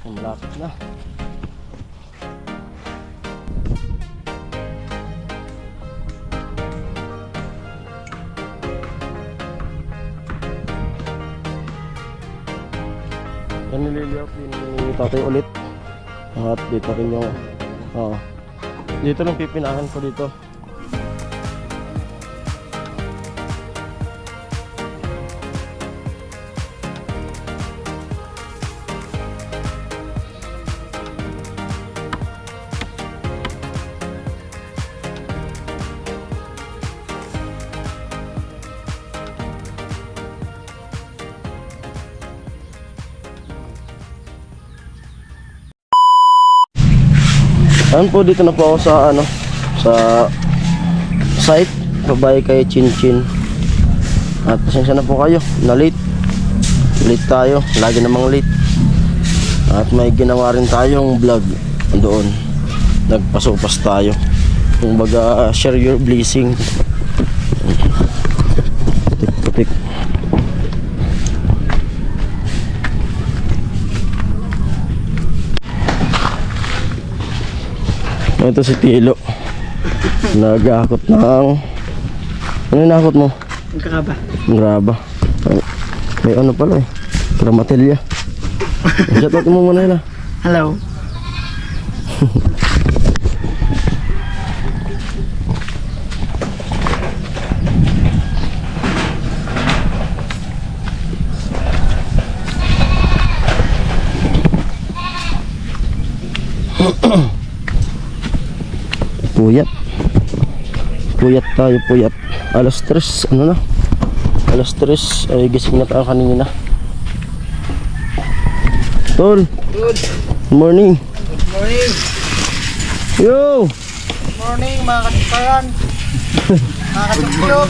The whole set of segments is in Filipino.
Malapit na. Yan nililiyak din ni tatay ulit. At dito rin yung dito lang pipinahan ko dito. Ayan po, dito na po ako sa sa site babae kay Chinchin. At pasensya na po kayo na late tayo, lagi namang late. At may ginawa rin tayong vlog doon, nagpasupas tayo, kung baga share your blessing. Putik. Ito si Tilo, nagakot ng ano yung nakot mo? Graba. Graba. May ano pala gramatilya. Shoutout mo muna yun. Hello. Puyat tayo, puyat. Alas 3, ano na? Alas 3 ay gising na tayo kanina. Tol. Good Morning. morning. Yo. Good morning mga katipayan. Mga katupyok.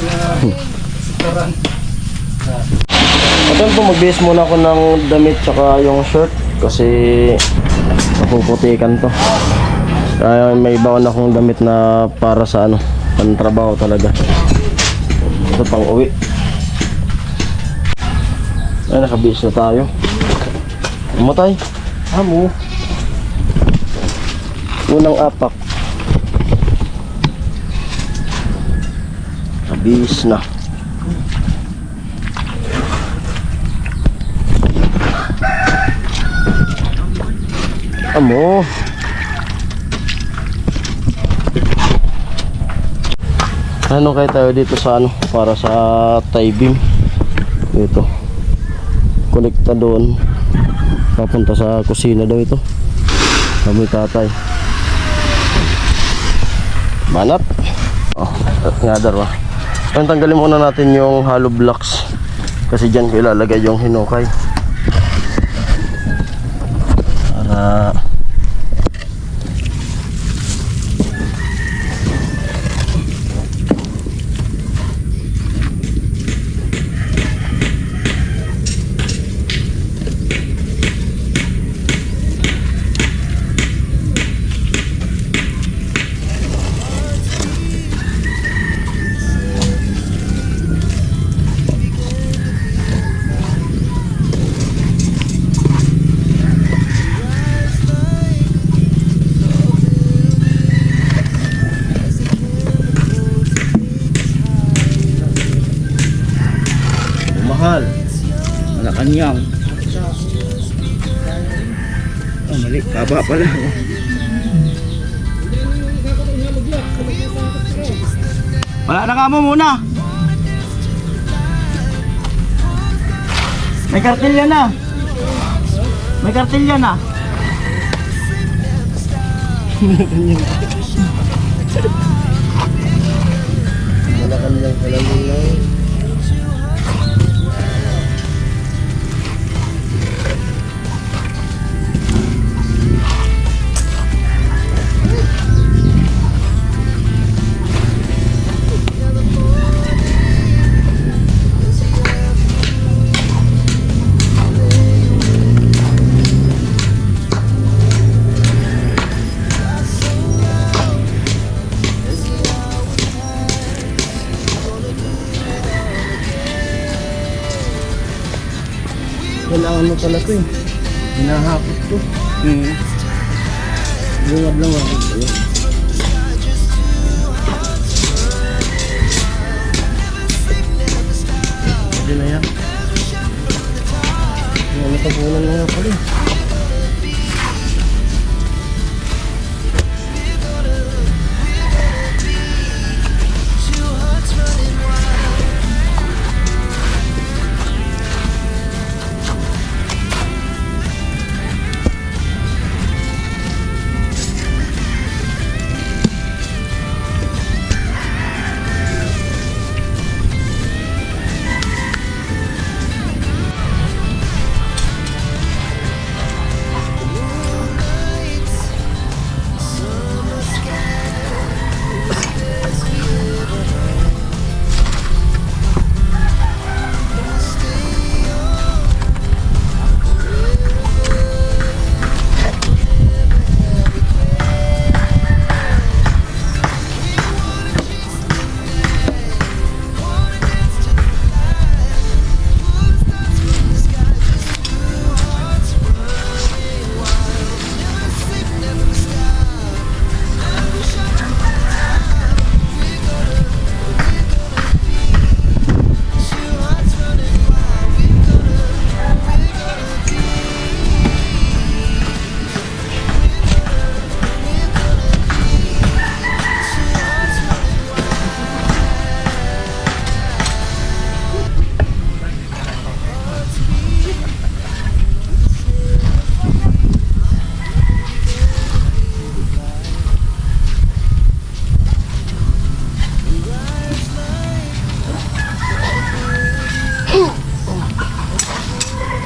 Ito po, magbihis muna ako ng damit tsaka yung shirt kasi mapuputikan to. Kaya may baon akong damit na para sa pantrabaho talaga. Ito pang uwi. Ay, nakabihis na tayo. Matay. Amo. Unang apak. Nakabihis na. Amo. Ano kaya tayo dito sa para sa tie beam dito, konekta doon papunta sa kusina daw ito. Kami tatay banat nga darwa. Ayun, tanggalin muna natin yung hollow blocks kasi dyan ko ilalagay yung hinukay para Mahal. Malakanyang. Oh, mali. Baba pala. Wala na ka mo muna. May kartilya na. May kartilya na. Malacanang pala nila. Kailangan mo pala ito eh. Hinahakot. dito. Lungad lang ako. Pwede na yan. Ano pa po lang nga pala.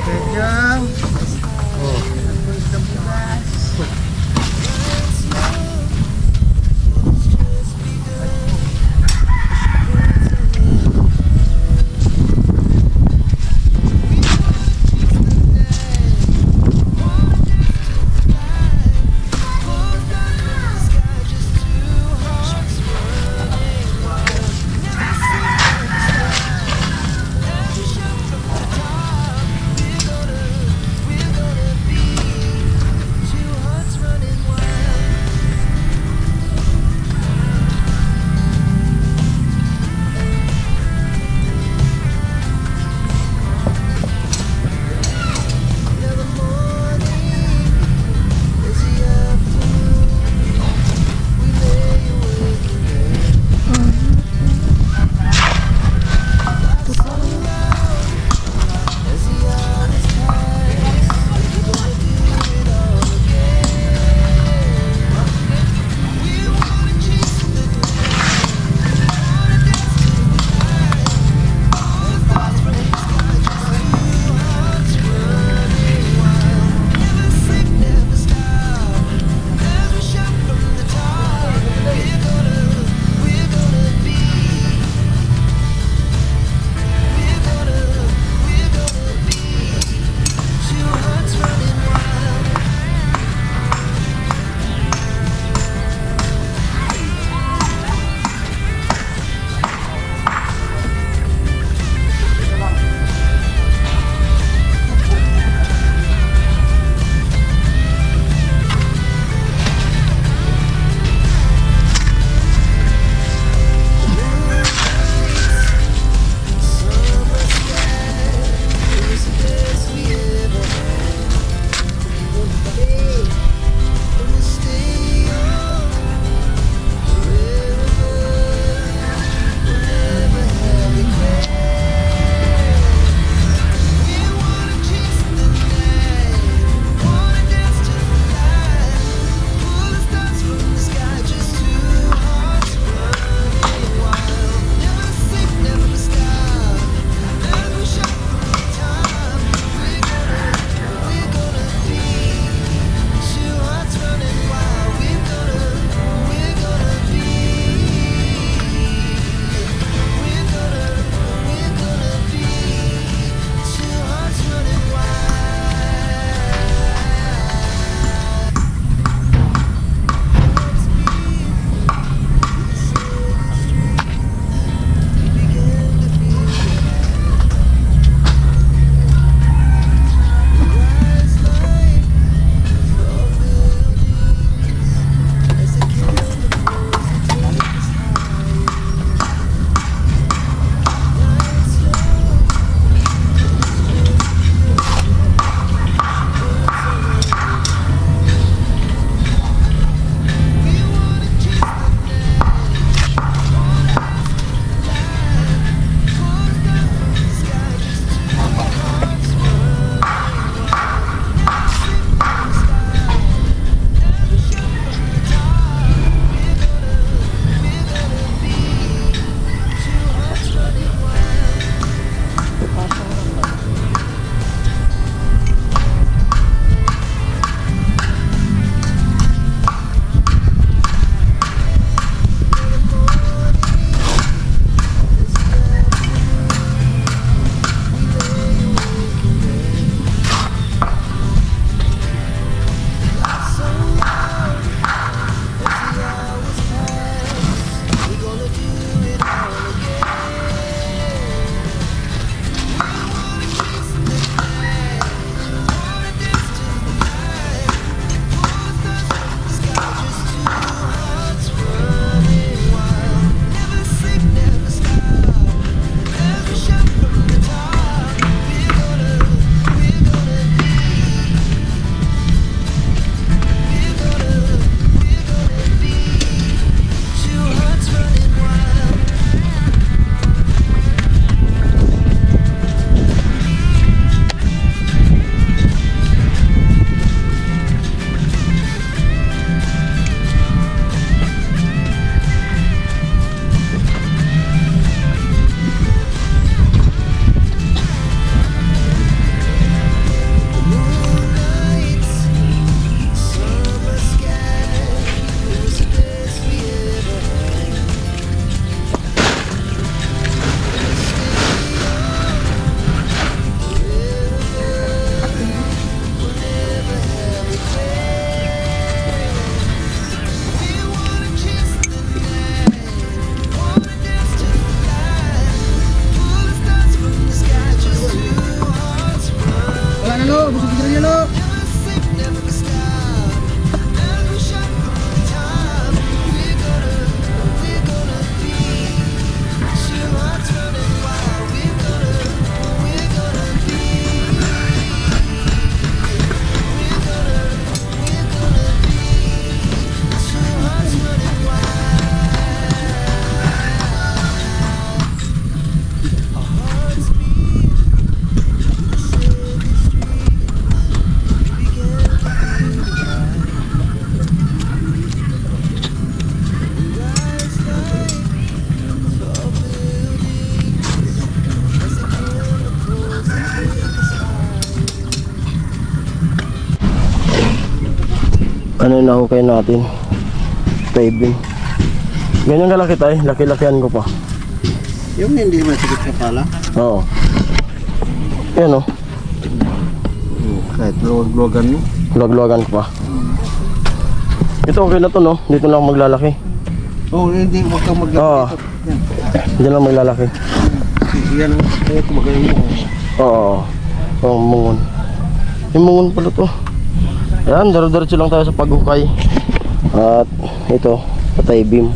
Kaya ano yung nahukay natin. Paving. Ganyan kalaki tayo, laki-lakihan ko pa. Yung hindi masikip sa pala. Oo. Yan o, Kahit luwag-luwagan mo. luwag-luwagan ko pa. Ito okay na to no, dito lang ako maglalaki. Oo, hindi. Huwag kang Oo. maglapit. Yan. Dito lang maglalaki. Yan ang kaya kumagayon mo. Oo. Oo, mungon. Yung mungon pala to. Ayan, daro-diretso lang tayo sa paghukay. At ito, patay beam.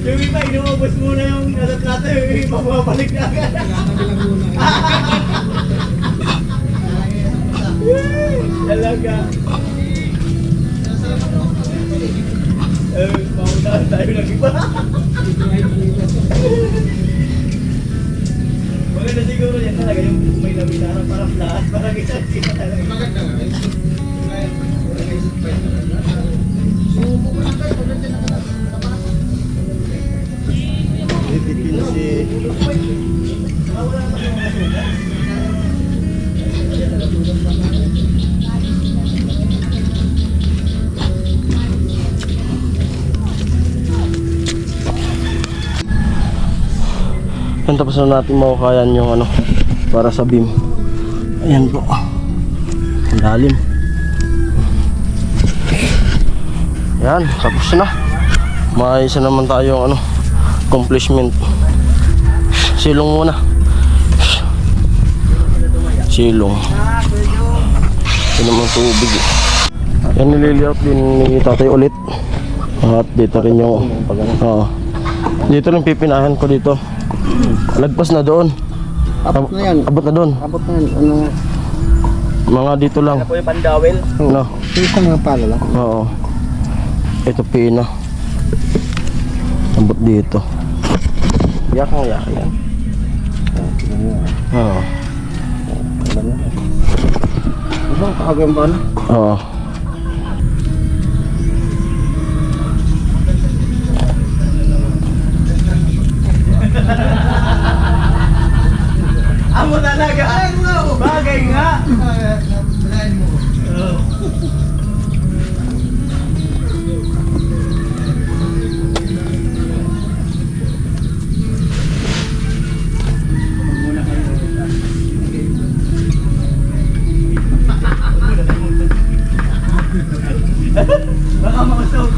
Yung iba, inuubos muna yung nasa plato, yung iba bumabalik na agad. Talaga. Paunahan tayo ng iba. Maganda siguro yan talaga yung may nabilarang parang lahat, parang isang sila talaga. Maganda nga. Yan, tapos na natin mahukayan yung ano para sa beam. Ayan po, ang lalim. Yan, tapos na. May isa naman tayong ano accomplishment. Silong muna. Silong. Ito naman tubig. Yan, nililiot din ni tatay ulit. At dito rin yung dito rin pipinahan ko dito. Lagpas na doon. Abot na yan. Abot na doon. Abot na yan. Ano? Mga dito lang. Ano po yung pandawil? No. Isang mga pala lang. Oo. Ito pina. Abot dito. Yak ang yak yan. Oo. Ano? Kakagamba na. Oo. Amo talaga. Bagay nga. Baka mausog.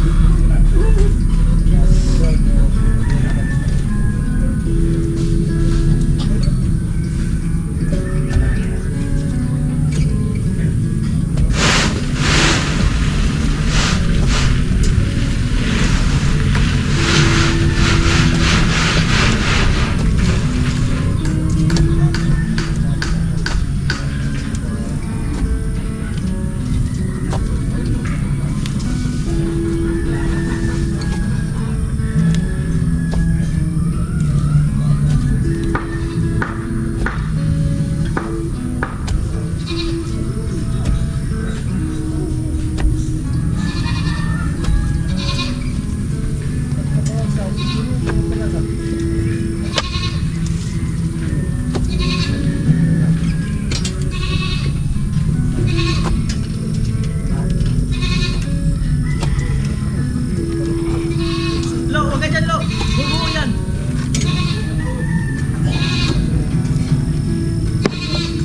Lo, wag ka dyan, Lo. Bubuo yan.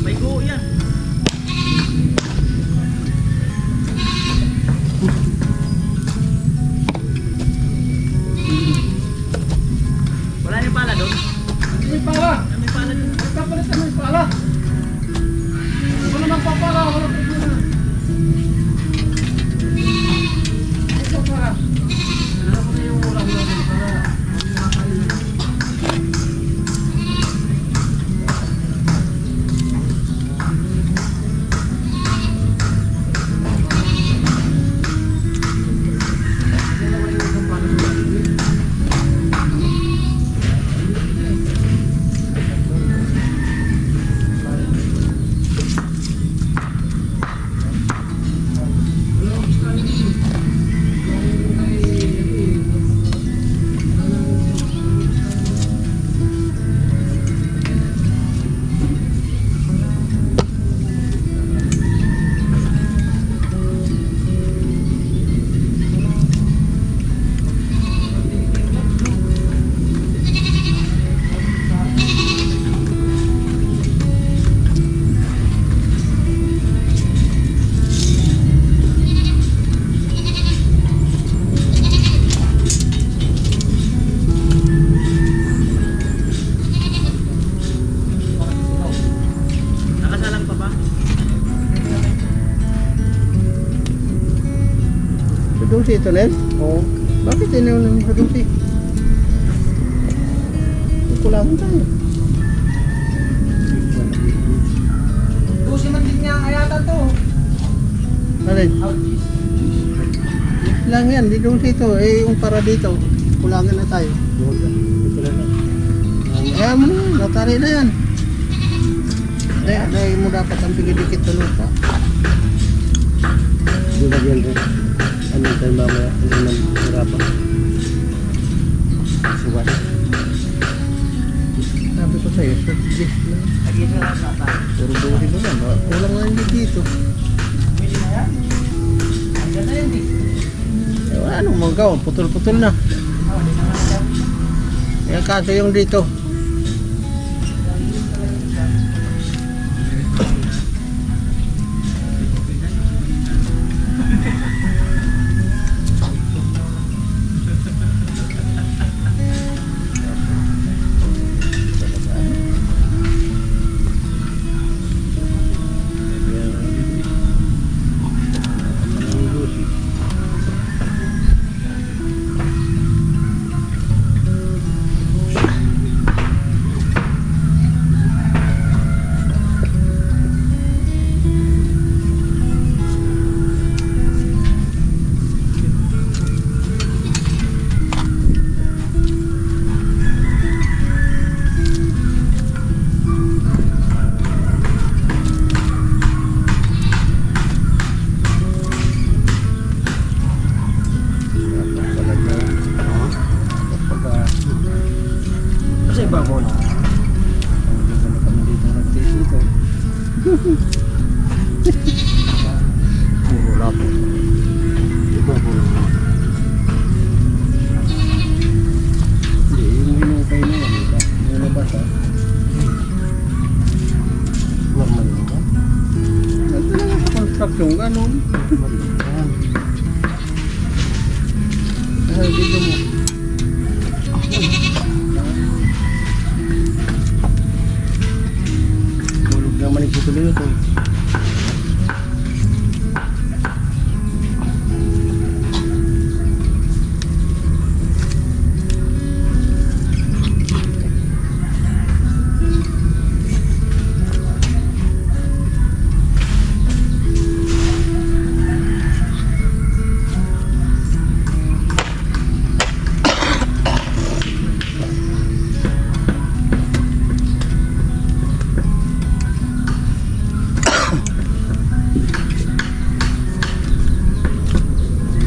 May guo yan. Wala yung pala doon? May pala. May pala doon. Kapalit na may pala. Wala nang papala. Wala problema. May papala. Dala ko na yung ulam natin para makakain. Nakasalang pa ba? Kadungsi ito, Nel? Oo. Bakit iniwan namin kadungsi? Kulangan tayo. Busi man din niya ang ayatan to. Alin? Lang yan, di dungsi ito. Eh, yung para dito. Kulangan na tayo. Kaya mo na, natari na yan. Dahil mo dapat ang pigidikit sa lupa. Hindi na yan rin. Ano tayo mamaya? Hindi na hirapan. Suwan. Sabi ko sa'yo, sa this lang. Lagi na lang sa tayo. Puro buhay naman. Kulang na hindi dito. Pwede na yan. Ang ganda yun eh. Eh, anong mga gawin? Putol-putol na. Di na nga yan. Kaya kaso yung dito. Iba mo na. Kami dito nagtitito. Puro lapo. Iba mo na. Hindi, yung hinukay na yan. Diba? Yung labas ha. Normal lang ba? Ito lang sa construction, ganun. Ay, dito mo. Tulog naman ito tuloy ito.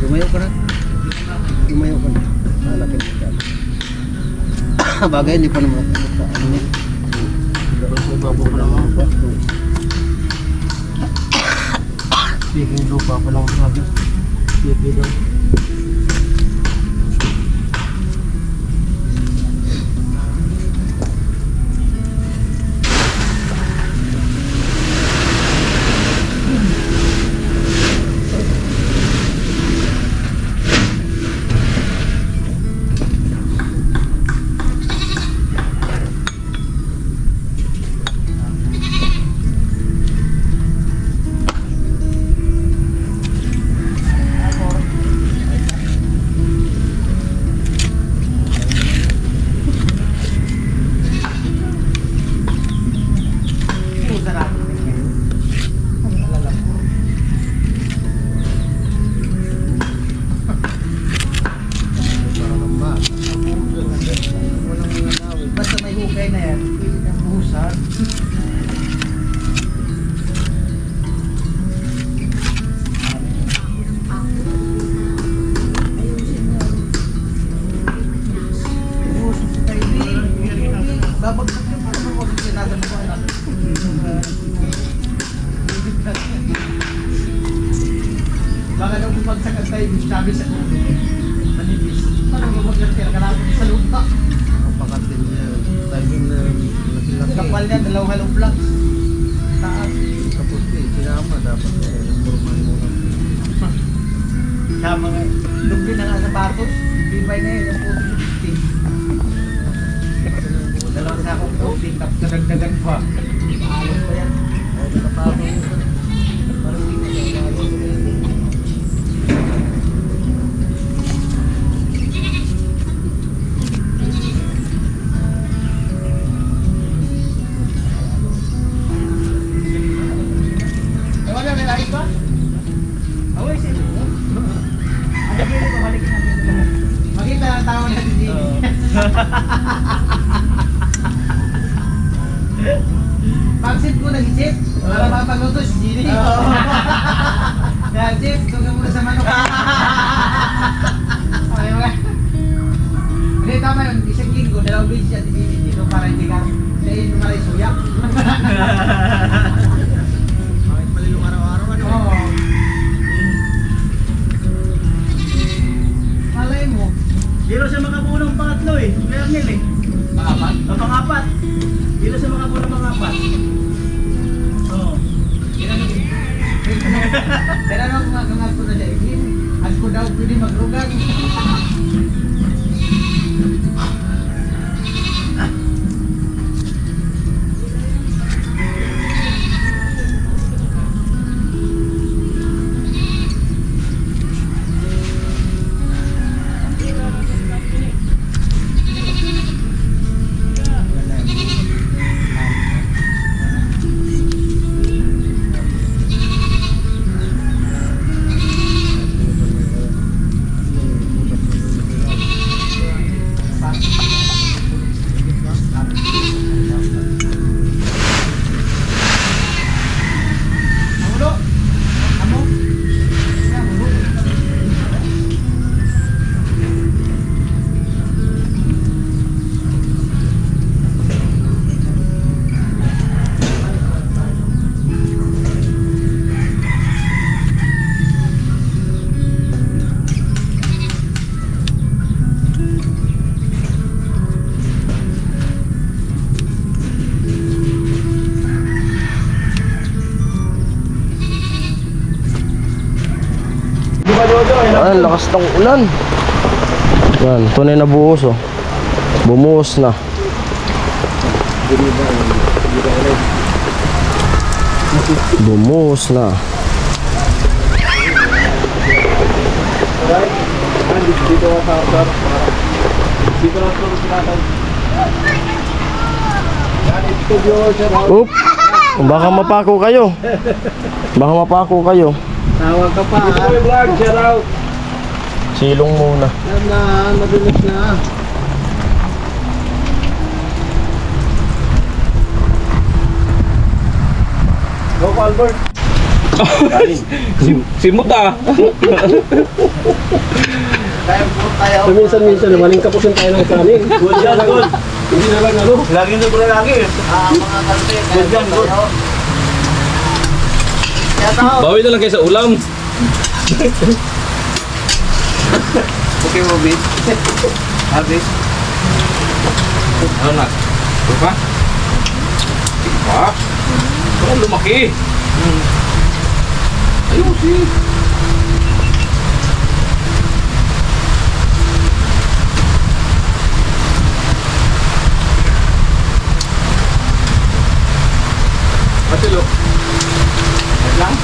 Lumayo ka na. Lumayo ka na. Malapit ka. Bagay, hindi pa naman ako sa ano. Babo pa lang ako. Speaking lupa pa lang sabi. Pipi lang. Basta may hukay na yan, pwede kang buhusan. Buhusan sa tayo din. Babagsak yung parang mga kasi nasa mo anak. Baka daw bumagsak ang tayo, sabi sa kulit. Manibis. Parang bumagsak kaya kalapit sa lupa. Napakatin niya. Timing na laki-laki. Kapal niya, dalawang halong vlogs. Taas. Kapos ka eh. Sinama dapat eh. Formal mo lang. Kaya mga dubli na nga sapatos, bibay na yun, yung puto 15. Dalawang na akong puting, tapos kadagdagan pa. Maalam pa yan. O, nakapako mo ka. Parang hindi na ayaw mo na yun. Wala, may lahit ba? Away, siya. Ano gini pa, balikin namin. Makita ang tao na si Gini. Pag-sit ko nag-isip, para mapagluto si Gini. Kaya, Chip, tuga muna sa manok. Okay, mga. Hindi, tama yun. Isang linggo, dalawang beses siya si Gini dito para hindi ka sa inyo maray suyak. Bakit palilong araw-araw ano? Oo. Malay mo. Dilo siya makabuo ng pangatlo eh. Kaya nil eh. Pangapat? O pangapat. Dilo siya makabuo ng pangapat. Oo. Tinanong ko nga ko na siya, ako daw pwede magrugang. lakas ng ulan. Yan, tunay na buhos oh. Bumuhos na. Bumuhos na. Dito ako sa dito lang sa sinatag. Studio siya. Oop! Baka mapako kayo. Baka mapako kayo. Tawag ka pa. Vlog, shout out. Silong muna. Yan na, madulas na. Go, Albert. Simot ah. Minsan maling kapusin tayo ng kanin. Good yan, good. Hindi na lang ano. Laging doon ko lagi. Mga kalte. Good yan, good. Bawi na lang kayo sa ulam. Okay mo, Bit. Habis. Ano na? Ito pa? Pa? Parang lumaki. Ayusin. Matilo. Wait lang.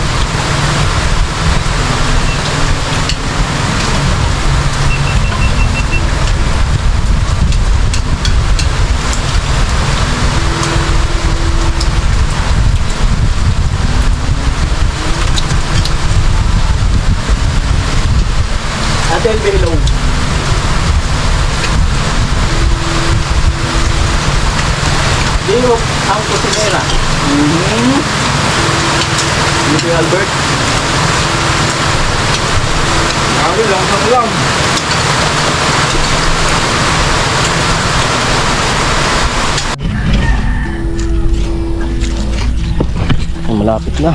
Atin, Belong. Dino, ang kusinera. Dito yung Albert. Grabe lang sa ulam. Malapit na.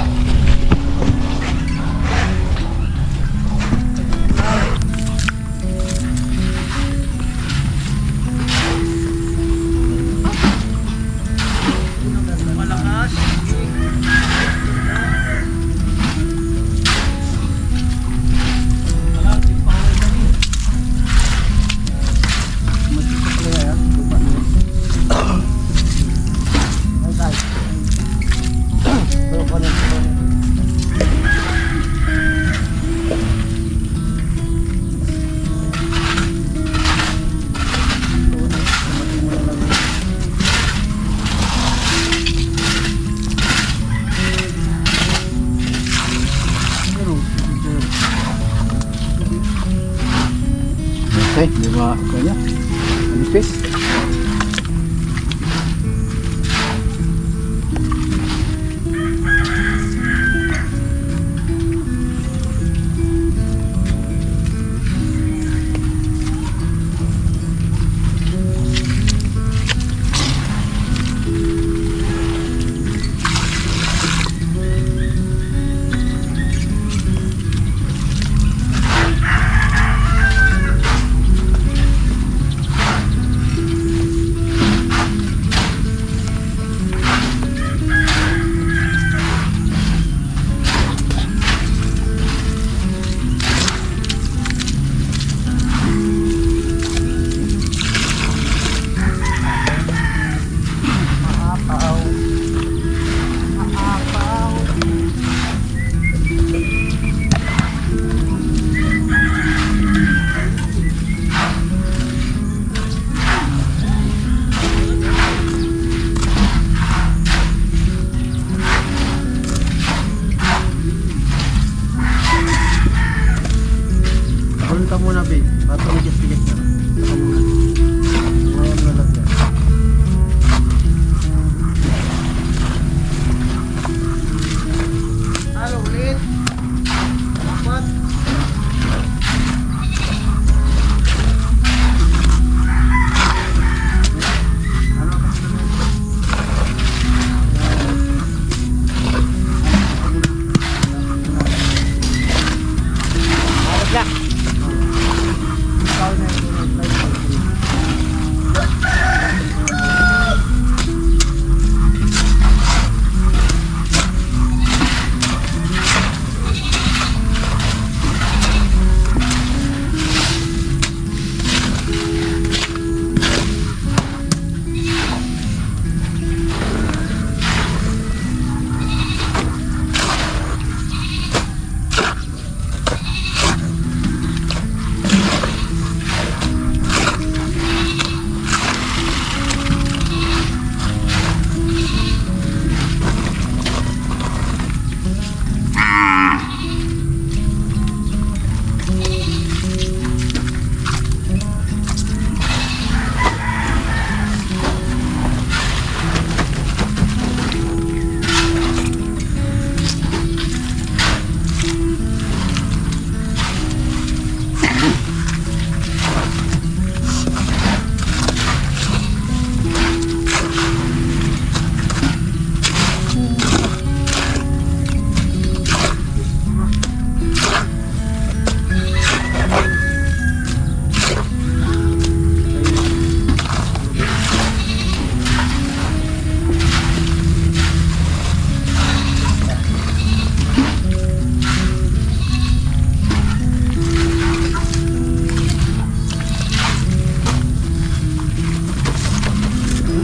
Okay, di ba kanya? Manipis.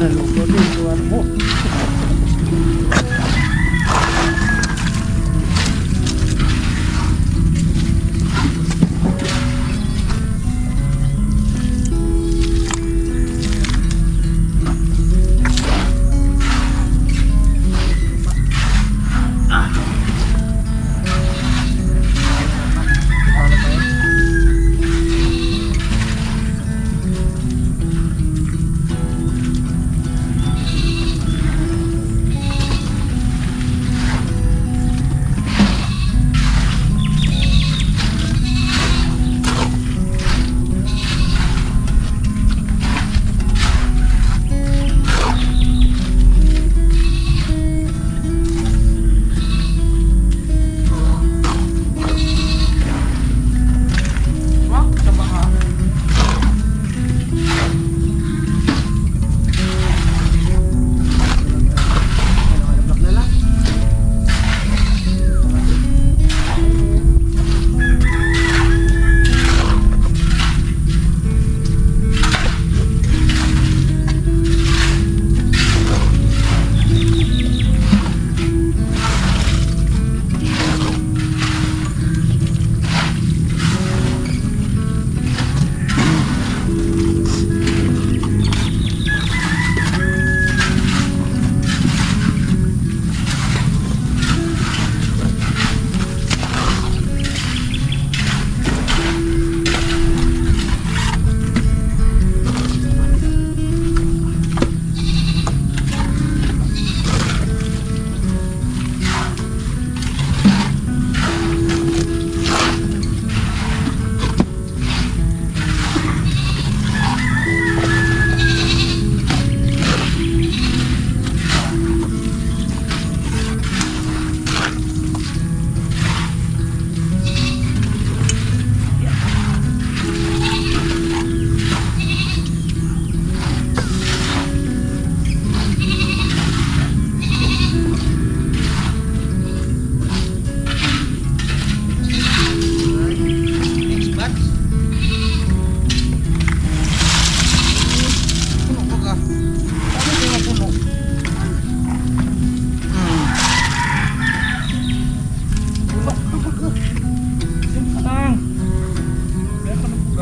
Nalungkot din, tuwan mo.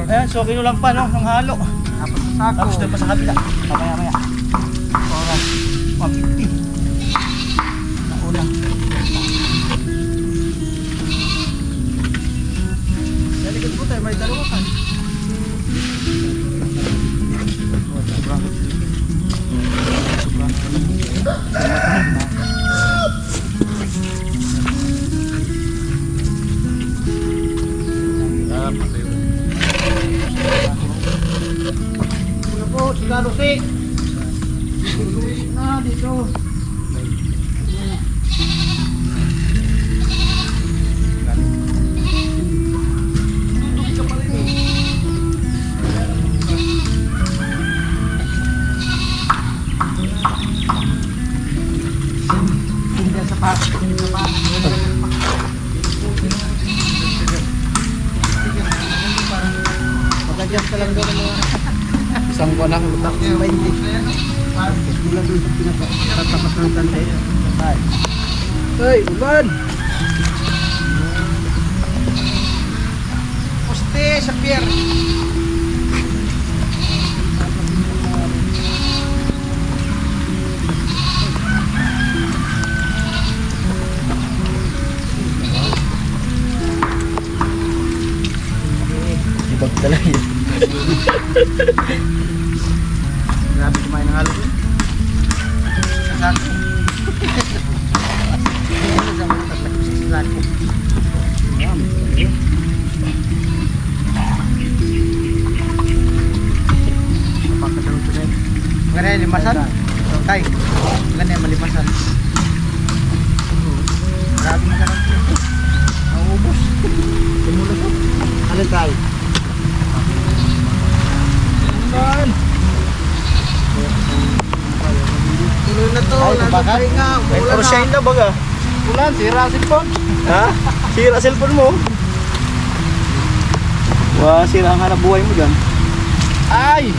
Ayan, so kinulang pa no, ng halo. Tapos doon pa sa kabila. Mamaya. Oras, 150. Nauna. Dalikod po tayo, may dalawa ka. Sigaro si. Na dito. Hindi sa pa. Mag-adjust ka lang doon mga isang buwan lang lutak niya 20. Mula doon sa pinatatapat ng tantay. Hey, ulan! Poste sa pier. Ibag talaga yun. Grabe kumain ng halo doon. Sakto. Ano sa mga tatlong sislan ko. Napakadalo ko rin. Ganyan, limasan. Tay, ganyan, malimasan. Grabe na lang. Naubos. Tumulog ko. Ano tayo? Man. Tuloy na to, nagpapay nga. Pero siya na baga. Ulan, sira cellphone. Ha? Sira cellphone mo. Wah, sira ang hanap buhay mo dyan. Ay!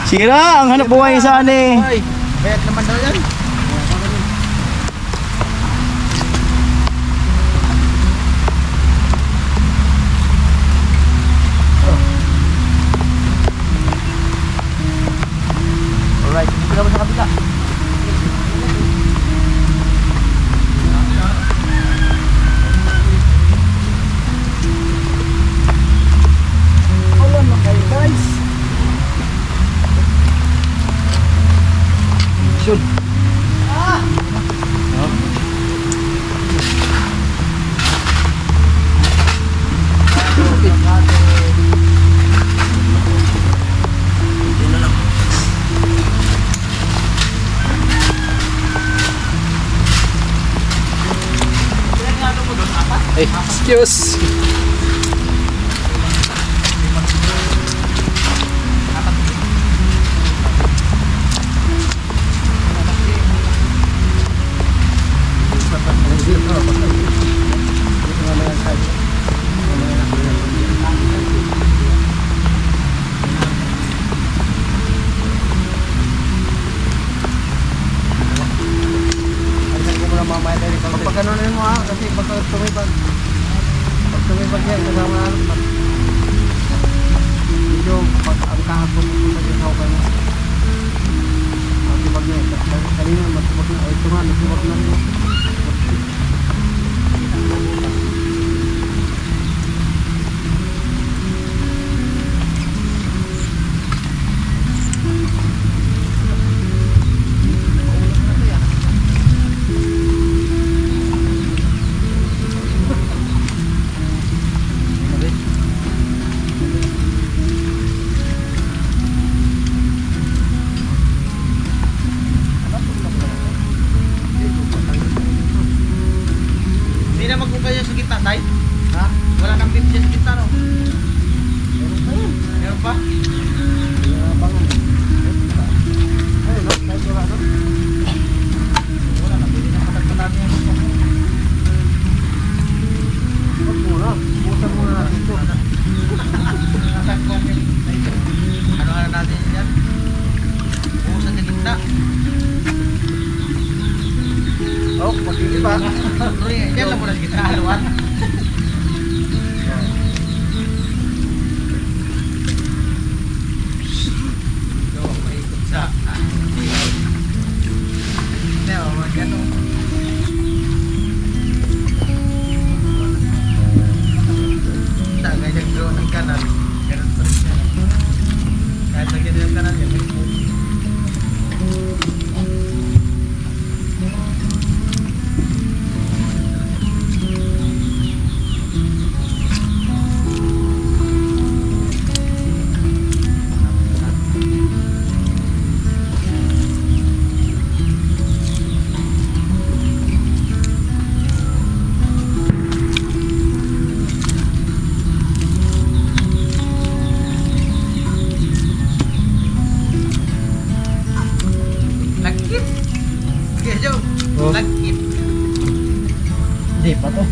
Sige na, ang hanap buhay sa ani. Ay, bayad naman daw yan. Alright, dito naman sa kabila. Ulan na kayo guys. Shoot. Excuse. Pag ano na mo ha, kasi baka tumibag. Pag tumibag yan, kasama na ano. Medyo pag ang kahapon mo sa sa ukay mo. Matibag na eh. Kanina matibag na. Ito nga, matibag na rin. Hindi na magkukaya sa gitna, tay. Ha? Wala nang beef dyan sa gitna, no? Meron pa yan. Meron pa? Abangan. Ay, no? Kahit wala no? Wala na, pwede na matagpalan niya. Huwag muna. Busan muna natin ito. Ano natin yan? Buhusan sa gitna. Oh, pag-ibig pa. Yan lang muna sa gitna, haluan. Kahit lagyan din ang kanan yan. Lagkit. Sige, Joe. Oh. Lagkit. Hindi pa to.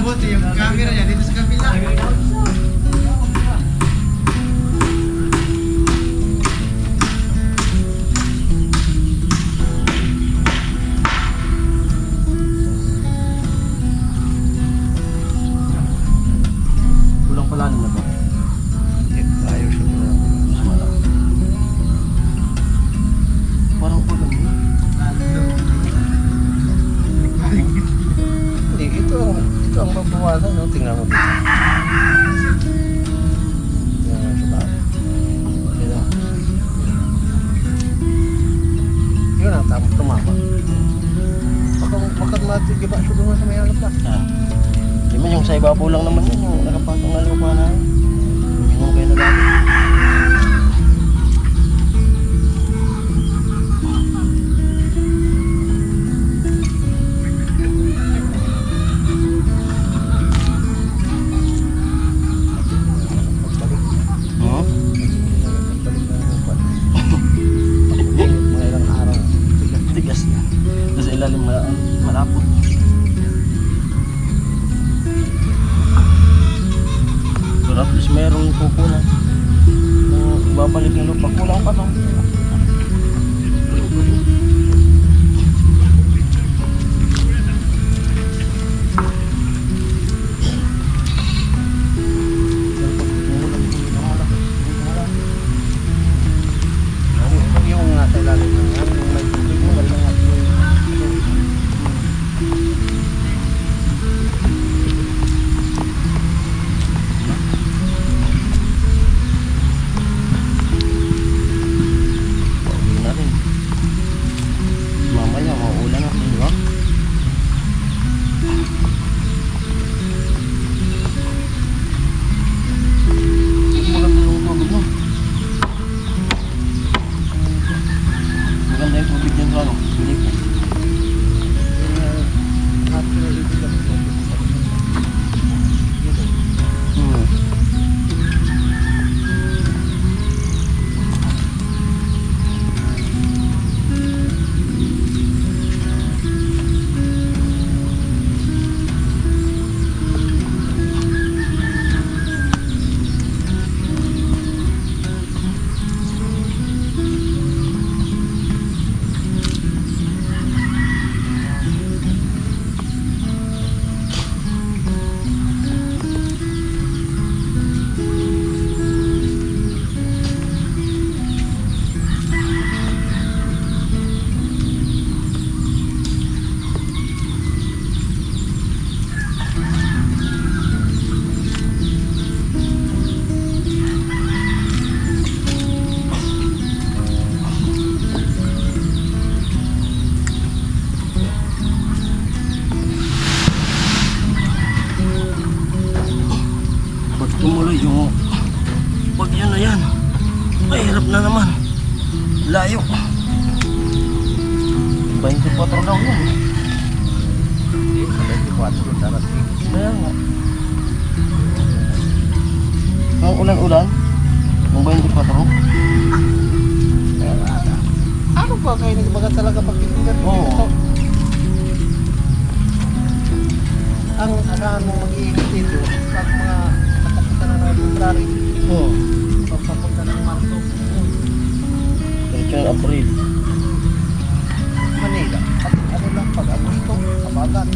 Buti yung camera niya dito sa kabila. Kulang pala na ba? Ayos siya pala. Mas malaki. Parang kulang na. Hindi, ito ang mabawasan, no? Tingnan mo dito. Tingnan mo siya ba? Yun ang tamang tumama. Bakit matigiba siya doon sa may alap na? Ah. Di man yung sa ibabaw lang naman yun, yung nakapatong na lupa na yun. Yung kayo na lang. Hmm? Pagbalik na yung lupa. Mga ilang araw. Tigas na. Kasi ilalim malapot. Pero at least merong kukunan. Babalik ng lupa. Kulang pa to. Yung nasa ilalim ng yung may tubig mo, galing nga. Pauwi na rin. Mamaya mauulan na. Di ba? Maganda yung tubig mo. Maganda yung tubig dyan, ano? Hindi po. Hmm. Pag tumuloy yung pag yun na yan, mahirap na naman. Layo. 24 daw yun. Hindi, sa 24 kung darating. Kaya nga. Ang ulan-ulan, yung 24. Kaya nga. Ano ba kayo nagbaga talaga pag pinindar mo Oo. dito? Ang ano mag-iigit dito, pag mga nakapunta na ng February, pagpapunta ng Marso, Diretso ng April. Manila. At ano lang, pag Agosto, kabagat.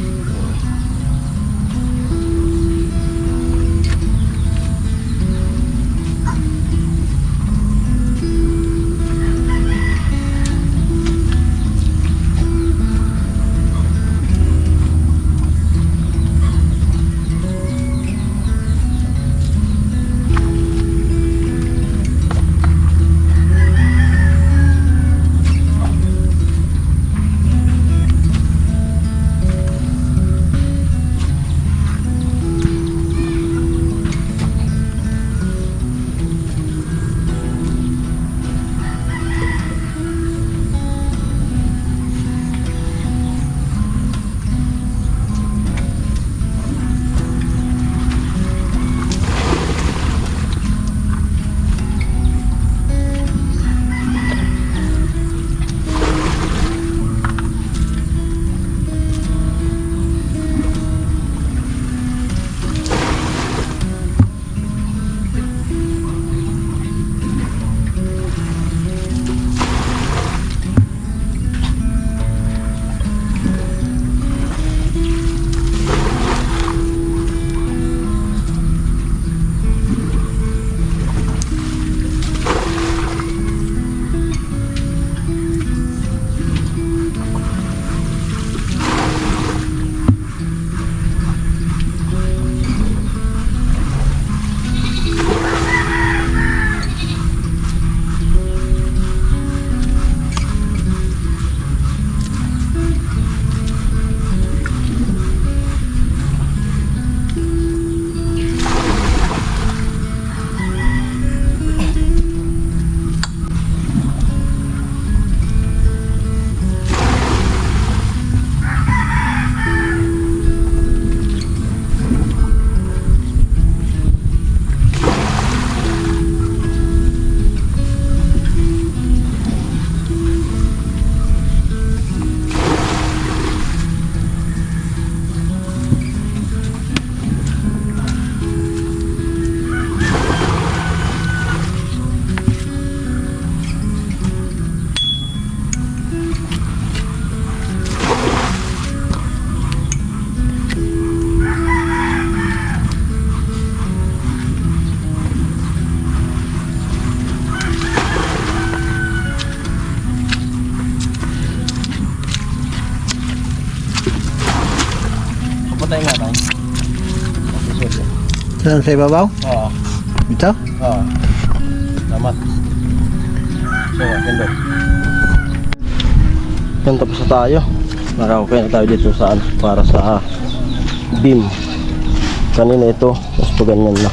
patay nga tayo. Saan sa ibabaw? Oo. Ito? Oo. Salamat. So, ganda. Yan, tapos na tayo. Nakakukay na tayo dito sa para sa beam. Kanina ito, tapos pa ganyan na.